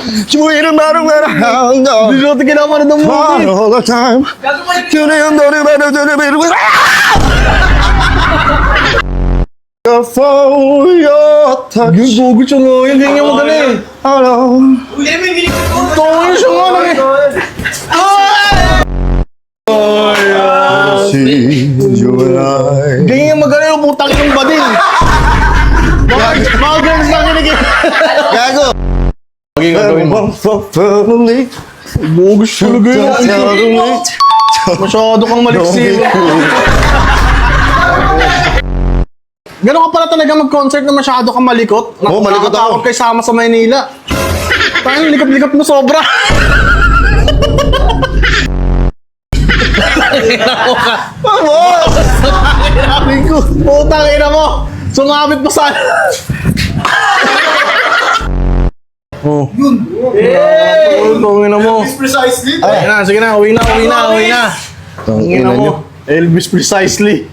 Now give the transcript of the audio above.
Sweet no matter where I go. Hindi natin kinamano ng movie. All the time. For your touch. Yung gogo siya nga, hindi niya madali. Hello. Tongo siya nga lang eh. See you and I. Hindi niya magaling yung putang yung badin. Mga girls na kinig. Gago. Maging gagawin mo. Family. Gogo siya talaga. Masyado kang maliksi. Gano'n ka pala talaga mag-concert na masyado kang malikot? Oo, malikot ako. Nakakatakot kay Sama sa Maynila. Tangin, likot-likot mo sobra. Putang ina mo! Sumabit mo sa... Oh. Yun! Putang ina mo! Precisely. Ay na, sige na, uwi na. Tangin na mo. Elvis precisely.